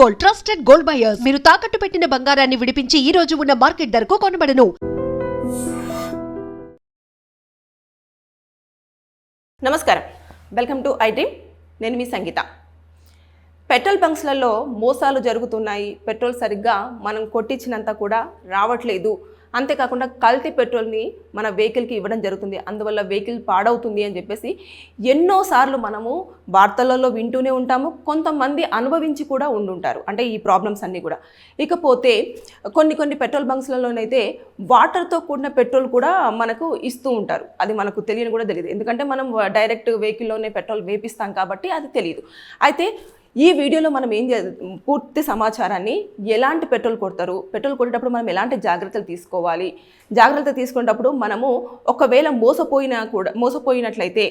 Gold, trusted gold buyers. మీరు తాకట్టు పెట్టిన బంగారాన్ని విడిపించి ఈ రోజు ఉన్న మార్కెట్ ధరకు కొనబడను. నమస్కారం, వెల్కమ్ టు ఐ డ్రీమ్. నేను మీ సంగీత. పెట్రోల్ బంక్స్లలో మోసాలు జరుగుతున్నాయి, పెట్రోల్ సరిగ్గా మనం కొట్టించినంత కూడా రావట్లేదు, అంతేకాకుండా కల్తీ పెట్రోల్ని మన వెహికల్కి ఇవ్వడం జరుగుతుంది, అందువల్ల వెహికల్ పాడవుతుంది అని చెప్పేసి ఎన్నోసార్లు మనము వార్తలలో వింటూనే ఉంటాము. కొంతమంది అనుభవించి కూడా ఉండుంటారు, అంటే ఈ ప్రాబ్లమ్స్ అన్నీ కూడా. ఇకపోతే కొన్ని పెట్రోల్ బంక్స్లలోనైతే వాటర్తో కూడిన పెట్రోల్ కూడా మనకు ఇస్తూ ఉంటారు. అది మనకు తెలియని కూడా తెలియదు, ఎందుకంటే మనం డైరెక్ట్ వెహికల్లోనే పెట్రోల్ వేపిస్తాం కాబట్టి అది తెలియదు. అయితే ఈ వీడియోలో మనం పూర్తి సమాచారాన్ని, ఎలాంటి పెట్రోల్ కొడతారు, పెట్రోల్ కొట్టేటప్పుడు మనం ఎలాంటి జాగ్రత్తలు తీసుకోవాలి, జాగ్రత్త తీసుకునేటప్పుడు మనము ఒకవేళ మోసపోయినట్లయితే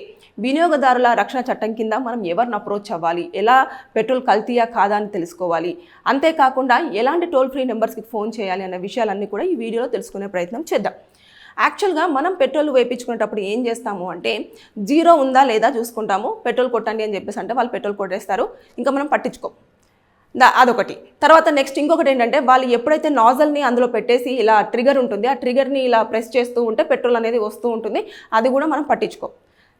వినియోగదారుల రక్షణ చట్టం కింద మనం ఎవరిని అప్రోచ్ అవ్వాలి, ఎలా పెట్రోల్ కల్తీయా కాదా అని తెలుసుకోవాలి, అంతేకాకుండా ఎలాంటి టోల్ ఫ్రీ నెంబర్స్కి ఫోన్ చేయాలి అన్న విషయాలన్నీ కూడా ఈ వీడియోలో తెలుసుకునే ప్రయత్నం చేద్దాం. యాక్చువల్గా మనం పెట్రోల్ వేయించుకునేటప్పుడు ఏం చేస్తాము అంటే, జీరో ఉందా లేదా చూసుకుంటాము. పెట్రోల్ కొట్టండి అని చెప్పేసి అంటే వాళ్ళు పెట్రోల్ కొట్టేస్తారు, ఇంకా మనం పట్టించుకోం. అదొకటి. తర్వాత నెక్స్ట్ ఇంకొకటి ఏంటంటే, వాళ్ళు ఎప్పుడైతే నాజల్ని అందులో పెట్టేసి ఇలా ట్రిగర్ ఉంటుంది, ఆ ట్రిగర్ని ఇలా ప్రెస్ చేస్తూ ఉంటే పెట్రోల్ అనేది వస్తూ ఉంటుంది, అది కూడా మనం పట్టించుకోం.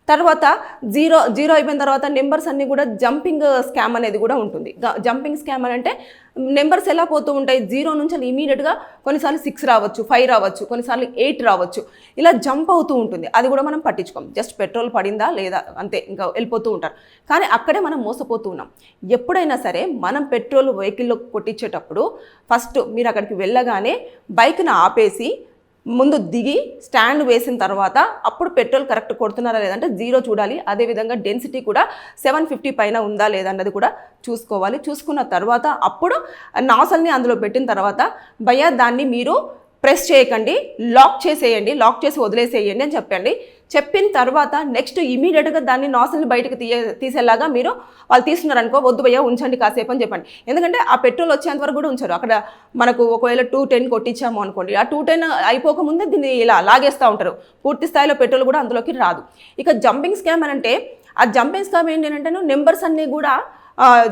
తర్వాత జీరో అయిపోయిన తర్వాత నెంబర్స్ అన్నీ కూడా జంపింగ్ స్కామ్ అనేది కూడా ఉంటుంది. జంపింగ్ స్కామ్ అని అంటే నెంబర్స్ ఎలా పోతూ ఉంటాయి, జీరో నుంచి ఇమీడియట్గా కొన్నిసార్లు 6 రావచ్చు, 5 రావచ్చు, కొన్నిసార్లు 8 రావచ్చు, ఇలా జంప్ అవుతూ ఉంటుంది. అది కూడా మనం పట్టించుకోం. జస్ట్ పెట్రోల్ పడిందా లేదా అంతే, ఇంకా వెళ్ళిపోతూ ఉంటారు. కానీ అక్కడే మనం మోసపోతూ ఉన్నాం. ఎప్పుడైనా సరే మనం పెట్రోల్ వెహికల్లో కొట్టించేటప్పుడు ఫస్ట్ మీరు అక్కడికి వెళ్ళగానే బైక్ను ఆపేసి ముందు దిగి స్టాండ్ వేసిన తర్వాత అప్పుడు పెట్రోల్ కరెక్ట్ కొడుతున్నారా లేదంటే జీరో చూడాలి. అదేవిధంగా డెన్సిటీ కూడా 750 పైన ఉందా లేదన్నది కూడా చూసుకోవాలి. చూసుకున్న తర్వాత అప్పుడు నాసల్ని అందులో పెట్టిన తర్వాత భయ్యా దాన్ని మీరు ప్రెస్ చేయకండి, లాక్ చేసేయండి, లాక్ చేసి వదిలేసేయండి అని చెప్పండి. చెప్పిన తర్వాత నెక్స్ట్ ఇమీడియట్గా దాన్ని నాసల్ని బయటకు తీసేలాగా మీరు వాళ్ళు తీస్తున్నారనుకో, వద్దు భయ్యా ఉంచండి కాసేపు అని చెప్పండి. ఎందుకంటే ఆ పెట్రోల్ వచ్చేంత వరకు కూడా ఉంచారు. అక్కడ మనకు ఒకవేళ 210 కొట్టించాము అనుకోండి, ఆ 210 అయిపోకముందే దీన్ని ఇలా లాగేస్తూ ఉంటారు. పూర్తి స్థాయిలో పెట్రోల్ కూడా అందులోకి రాదు. ఇక జంపింగ్ స్కామ్ అని అంటే, ఆ జంపింగ్ స్కామ్ ఏంటి అంటే నెంబర్స్ అన్నీ కూడా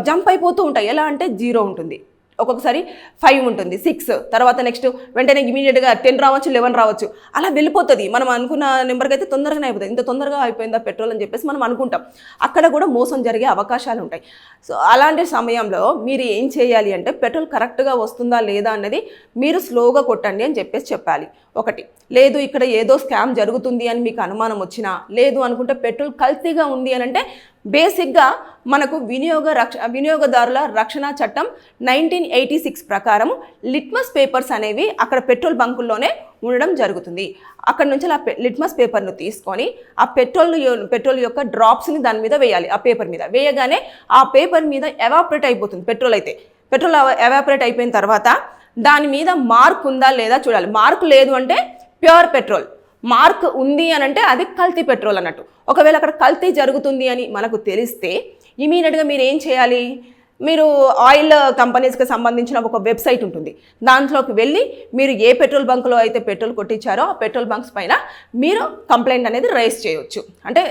జంప్ అయిపోతూ ఉంటాయి. ఎలా అంటే జీరో ఉంటుంది, ఒక్కొక్కసారి 5 ఉంటుంది, 6, తర్వాత నెక్స్ట్ వెంటనే ఇమీడియట్గా 10 రావచ్చు, 11 రావచ్చు, అలా వెళ్ళిపోతుంది. మనం అనుకున్న నెంబర్కి అయితే తొందరగానే అయిపోతుంది. ఇంత తొందరగా అయిపోయిందా పెట్రోల్ అని చెప్పేసి మనం అనుకుంటాం. అక్కడ కూడా మోసం జరిగే అవకాశాలు ఉంటాయి. సో అలాంటి సమయంలో మీరు ఏం చేయాలి అంటే, పెట్రోల్ కరెక్ట్గా వస్తుందా లేదా అన్నది మీరు స్లోగా కొట్టండి అని చెప్పాలి. ఒకటి. లేదు ఇక్కడ ఏదో స్కామ్ జరుగుతుంది అని మీకు అనుమానం వచ్చినా, లేదు అనుకుంటే పెట్రోల్ కల్తీగా ఉంది అని అంటే, బేసిక్గా మనకు వినియోగదారుల రక్షణ చట్టం 1986 ప్రకారం లిట్మస్ పేపర్స్ అనేవి అక్కడ పెట్రోల్ బంకుల్లోనే ఉండడం జరుగుతుంది. అక్కడ నుంచి ఆ లిట్మస్ పేపర్ను తీసుకొని ఆ పెట్రోల్ యొక్క డ్రాప్స్ని దాని మీద వేయాలి. ఆ పేపర్ మీద వేయగానే ఆ పేపర్ మీద ఎవాపరేట్ అయిపోతుంది. పెట్రోల్ ఎవాపరేట్ అయిపోయిన తర్వాత దాని మీద మార్క్ ఉందా లేదా చూడాలి. మార్క్ లేదు అంటే ప్యూర్ పెట్రోల్, మార్క్ ఉంది అని అంటే అది కల్తీ పెట్రోల్ అన్నట్టు. ఒకవేళ అక్కడ కల్తీ జరుగుతుంది అని మనకు తెలిస్తే ఇమీడియట్గా మీరు ఏం చేయాలి, మీరు ఆయిల్ కంపెనీస్కి సంబంధించిన ఒక వెబ్సైట్ ఉంటుంది, దాంట్లోకి వెళ్ళి మీరు ఏ పెట్రోల్ బంక్లో అయితే పెట్రోల్ కొట్టించారో ఆ పెట్రోల్ బంక్స్ పైన మీరు కంప్లైంట్ అనేది రైజ్ చేయవచ్చు. అంటే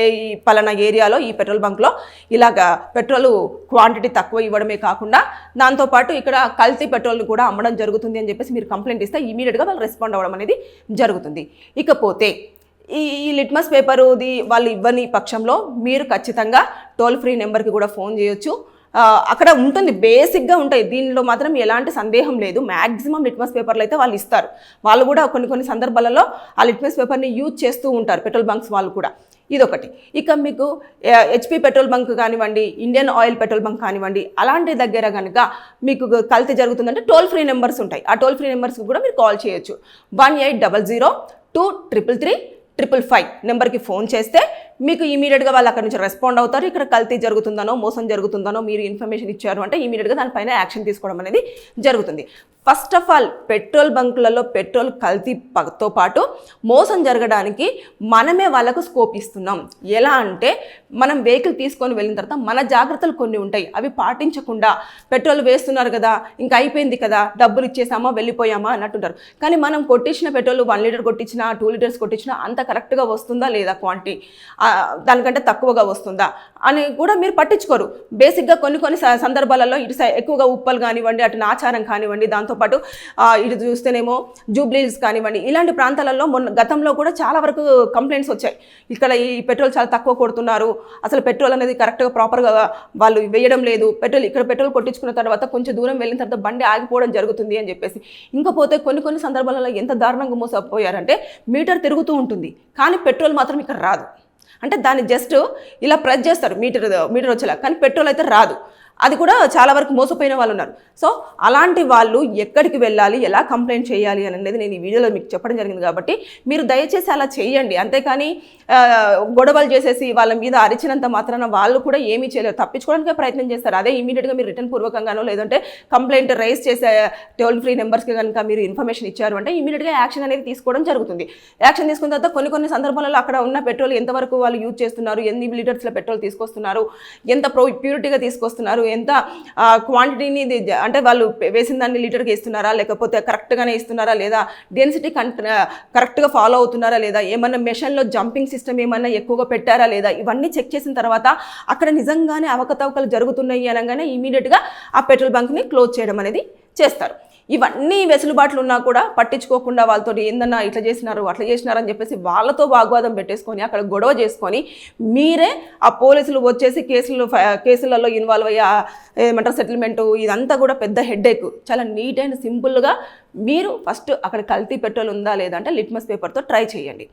ఈ పలానా ఏరియాలో ఈ పెట్రోల్ బంక్లో ఇలాగ పెట్రోల్ క్వాంటిటీ తక్కువ ఇవ్వడమే కాకుండా దాంతోపాటు ఇక్కడ కల్తీ పెట్రోల్ని కూడా అమ్మడం జరుగుతుంది అని చెప్పేసి మీరు కంప్లైంట్ ఇస్తే ఇమీడియట్గా వాళ్ళు రెస్పాండ్ అవ్వడం అనేది జరుగుతుంది. ఇకపోతే ఈ లిట్మస్ పేపరుది వాళ్ళు ఇవ్వని పక్షంలో మీరు ఖచ్చితంగా టోల్ ఫ్రీ నెంబర్కి కూడా ఫోన్ చేయొచ్చు. అక్కడ ఉంటుంది, బేసిక్గా ఉంటాయి, దీనిలో మాత్రం ఎలాంటి సందేహం లేదు. మ్యాక్సిమం లిట్మస్ పేపర్లు అయితే వాళ్ళు ఇస్తారు. వాళ్ళు కూడా కొన్ని సందర్భాలలో ఆ లిట్మస్ పేపర్ని యూజ్ చేస్తూ ఉంటారు పెట్రోల్ బంక్స్ వాళ్ళు కూడా. ఇదొకటి. ఇక మీకు HP పెట్రోల్ బంక్ కానివ్వండి, ఇండియన్ ఆయిల్ పెట్రోల్ బంక్ కానివ్వండి, అలాంటి దగ్గర కనుక మీకు కల్తీ జరుగుతుందంటే టోల్ ఫ్రీ నెంబర్స్ ఉంటాయి. ఆ టోల్ ఫ్రీ నెంబర్స్కి కూడా మీరు కాల్ చేయొచ్చు. 1800-233-555 నెంబర్కి ఫోన్ చేస్తే మీకు ఇమీడియట్గా వాళ్ళు అక్కడ నుంచి రెస్పాండ్ అవుతారు. ఇక్కడ కల్తీ జరుగుతుందనో మోసం జరుగుతుందనో మీరు ఇన్ఫర్మేషన్ ఇచ్చారు అంటే ఇమీడియట్గా దానిపైన యాక్షన్ తీసుకోవడం అనేది జరుగుతుంది. ఫస్ట్ ఆఫ్ ఆల్ పెట్రోల్ బంకులలో పెట్రోల్ కల్తీతో పాటు మోసం జరగడానికి మనమే వాళ్ళకు స్కోప్ ఇస్తున్నాం. ఎలా అంటే మనం వెహికల్ తీసుకొని వెళ్ళిన తర్వాత మన జాగ్రత్తలు కొన్ని ఉంటాయి, అవి పాటించకుండా పెట్రోల్ వేస్తున్నారు కదా ఇంకా అయిపోయింది కదా డబ్బులు ఇచ్చేసామా వెళ్ళిపోయామా అన్నట్టుంటారు. కానీ మనం కొట్టించిన పెట్రోల్ 1 లీటర్ కొట్టించినా 2 లీటర్స్ కొట్టించినా అంత కరెక్ట్గా వస్తుందా లేదా, క్వాంటిటీ దానికంటే తక్కువగా వస్తుందా అని కూడా మీరు పట్టించుకోరు. బేసిక్గా కొన్ని సందర్భాలలో ఇటు ఎక్కువగా ఉప్పలు కానివ్వండి, అటు నాచారం కానివ్వండి, దాంతోపాటు ఇటు చూస్తేనేమో జూబ్లీస్ కానివ్వండి, ఇలాంటి ప్రాంతాలలో గతంలో కూడా చాలా వరకు కంప్లైంట్స్ వచ్చాయి. ఇక్కడ ఈ పెట్రోల్ చాలా తక్కువ కొడుతున్నారు, అసలు పెట్రోల్ అనేది కరెక్ట్గా ప్రాపర్గా వాళ్ళు వేయడం లేదు, పెట్రోల్ కొట్టించుకున్న తర్వాత కొంచెం దూరం వెళ్ళిన తర్వాత బండి ఆగిపోవడం జరుగుతుంది అని చెప్పేసి. ఇంకపోతే కొన్ని సందర్భాలలో ఎంత దారుణంగా మోసపోయారంటే మీటర్ తిరుగుతూ ఉంటుంది కానీ పెట్రోల్ మాత్రం ఇక్కడ రాదు. అంటే దాన్ని జస్ట్ ఇలా ప్రెస్ చేస్తారు మీటర్ వచ్చేలా, కానీ పెట్రోల్ అయితే రాదు. అది కూడా చాలా వరకు మోసపోయిన వాళ్ళు ఉన్నారు. సో అలాంటి వాళ్ళు ఎక్కడికి వెళ్ళాలి, ఎలా కంప్లైంట్ చేయాలి అనేది నేను ఈ వీడియోలో మీకు చెప్పడం జరిగింది. కాబట్టి మీరు దయచేసి అలా చేయండి. అంతేకాని గొడవలు చేసేసి వాళ్ళ మీద అరిచినంత మాత్రాన వాళ్ళు కూడా ఏమీ చేయలేరు, తప్పించుకోవడానికే ప్రయత్నం చేస్తారు. అదే ఇమీడియట్గా మీరు రిటర్న్ పూర్వకంగానో లేదంటే కంప్లైంట్ రైజ్ చేసే టోల్ ఫ్రీ నెంబర్స్కి కనుక మీరు ఇన్ఫర్మేషన్ ఇచ్చారు అంటే ఇమీడియట్గా యాక్షన్ అనేది తీసుకోవడం జరుగుతుంది. యాక్షన్ తీసుకున్న తర్వాత కొన్ని సందర్భాలలో అక్కడ ఉన్న పెట్రోల్ ఎంతవరకు వాళ్ళు యూజ్ చేస్తున్నారు, ఎన్ని లీటర్స్ల పెట్రోల్ తీసుకొస్తున్నారు, ఎంత ప్యూరిటీగా తీసుకొస్తున్నారు, ఎంత క్వాంటిటీని అంటే వాళ్ళు వేసిన దాన్ని లీటర్కి ఇస్తున్నారా లేకపోతే కరెక్ట్గానే ఇస్తున్నారా లేదా, డెన్సిటీ కరెక్ట్గా ఫాలో అవుతున్నారా లేదా, ఏమన్నా మెషిన్లో జంపింగ్ సిస్టమ్ ఏమన్నా ఎక్కువగా పెట్టారా లేదా, ఇవన్నీ చెక్ చేసిన తర్వాత అక్కడ నిజంగానే అవకతవకలు జరుగుతున్నాయి అనగానే ఇమీడియట్గా ఆ పెట్రోల్ బంక్ని క్లోజ్ చేయడం అనేది చేస్తారు. ఇవన్నీ వెసులుబాట్లు ఉన్నా కూడా పట్టించుకోకుండా వాళ్ళతో ఏందన్నా ఇట్లా చేసినారు అట్లా చేసినారు అని చెప్పేసి వాళ్ళతో వాగ్వాదం పెట్టేసుకొని అక్కడ గొడవ చేసుకొని మీరే ఆ పోలీసులు వచ్చేసి కేసులలో ఇన్వాల్వ్ అయ్యి ఏమంటారు సెటిల్మెంటు, ఇదంతా కూడా పెద్ద హెడ్ఏక్. చాలా నీట్ అండ్ సింపుల్గా మీరు ఫస్ట్ అక్కడ కల్తీ పెట్రోల్ ఉందా లేదా అంటే లిట్మస్ పేపర్తో ట్రై చేయండి.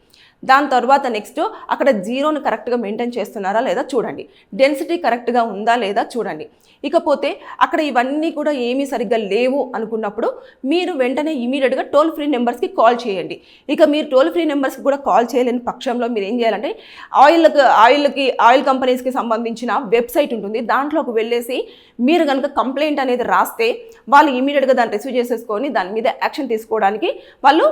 దాని తర్వాత నెక్స్ట్ అక్కడ జీరోను కరెక్ట్గా మెయింటైన్ చేస్తున్నారా లేదా చూడండి, డెన్సిటీ కరెక్ట్గా ఉందా లేదా చూడండి. ఇకపోతే అక్కడ ఇవన్నీ కూడా ఏమీ సరిగ్గా లేవు అనుకున్నప్పుడు మీరు వెంటనే ఇమీడియట్గా టోల్ ఫ్రీ నెంబర్స్కి కాల్ చేయండి. ఇక మీరు టోల్ ఫ్రీ నెంబర్స్కి కూడా కాల్ చేయలేని పక్షంలో మీరు ఏం చేయాలంటే ఆయిల్ కంపెనీస్కి సంబంధించిన వెబ్సైట్ ఉంటుంది, దాంట్లోకి వెళ్ళేసి మీరు కనుక కంప్లైంట్ అనేది రాస్తే వాళ్ళు ఇమీడియట్గా దాన్ని రిసీవ్ చేసేసుకొని దాని మీద యాక్షన్ తీసుకోవడానికి వాళ్ళు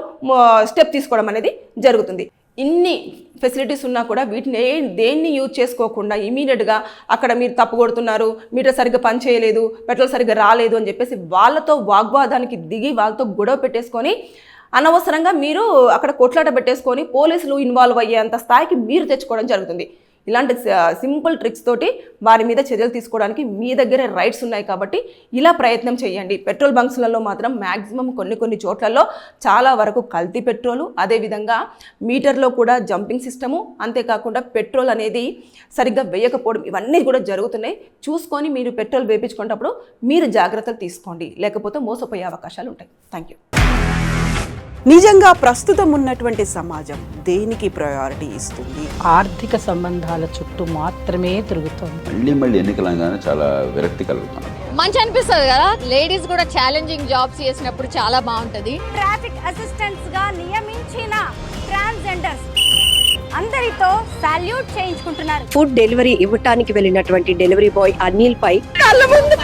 స్టెప్ తీసుకోవడం అనేది జరుగుతుంది. ఇన్ని ఫెసిలిటీస్ ఉన్నా కూడా వీటిని దేన్ని యూజ్ చేసుకోకుండా ఇమీడియట్గా అక్కడ మీరు తప్పు కొడుతున్నారు, మీటర్ సరిగ్గా పని చేయలేదు, పెట్రోల్ సరిగ్గా రాలేదు అని చెప్పేసి వాళ్ళతో వాగ్వాదానికి దిగి వాళ్ళతో గొడవ పెట్టేసుకొని అనవసరంగా మీరు అక్కడ కొట్లాట పెట్టేసుకొని పోలీసులు ఇన్వాల్వ్ అయ్యేంత స్థాయికి మీరు తెచ్చుకోవడం జరుగుతుంది. ఇలాంటి సింపుల్ ట్రిక్స్ తోటి వారి మీద చర్యలు తీసుకోవడానికి మీ దగ్గరే రైట్స్ ఉన్నాయి. కాబట్టి ఇలా ప్రయత్నం చేయండి. పెట్రోల్ బంక్స్లలో మాత్రం మ్యాక్సిమం కొన్ని చోట్లలో చాలా వరకు కల్తీ పెట్రోలు, అదేవిధంగా మీటర్లో కూడా జంపింగ్ సిస్టము, అంతేకాకుండా పెట్రోల్ అనేది సరిగ్గా వేయకపోవడం, ఇవన్నీ కూడా జరుగుతున్నాయి. చూసుకొని మీరు పెట్రోల్ వేయించుకునేటప్పుడు మీరు జాగ్రత్తలు తీసుకోండి, లేకపోతే మోసపోయే అవకాశాలు ఉంటాయి. Thank you. నిజంగా ప్రస్తుతం ఉన్నటువంటి సమాజం దేనికి ప్రయారిటీ ఇస్తుంది? ఆర్థిక సంబంధాల చుట్టూ మాత్రమే తిరుగుతుంది. మళ్ళీ ఎన్నికలంగానే చాలా విరక్తి కలుగుతున్నాం. మంచి అనిపిస్తుంది కదా, లేడీస్ కూడా ఛాలెంజింగ్ జాబ్స్ చేసినప్పుడు చాలా బాగుంటది. ట్రాఫిక్ అసిస్టెంట్స్ గా నియమించిన ట్రాన్స్జెండర్స్ అందరితో సాల్యూట్ చేయించుకుంటున్నారు. ఫుడ్ డెలివరీ ఇవ్వటానికి వెళ్ళినటువంటి డెలివరీ బాయ్ అనిల్ పై కళ్ళ ముందు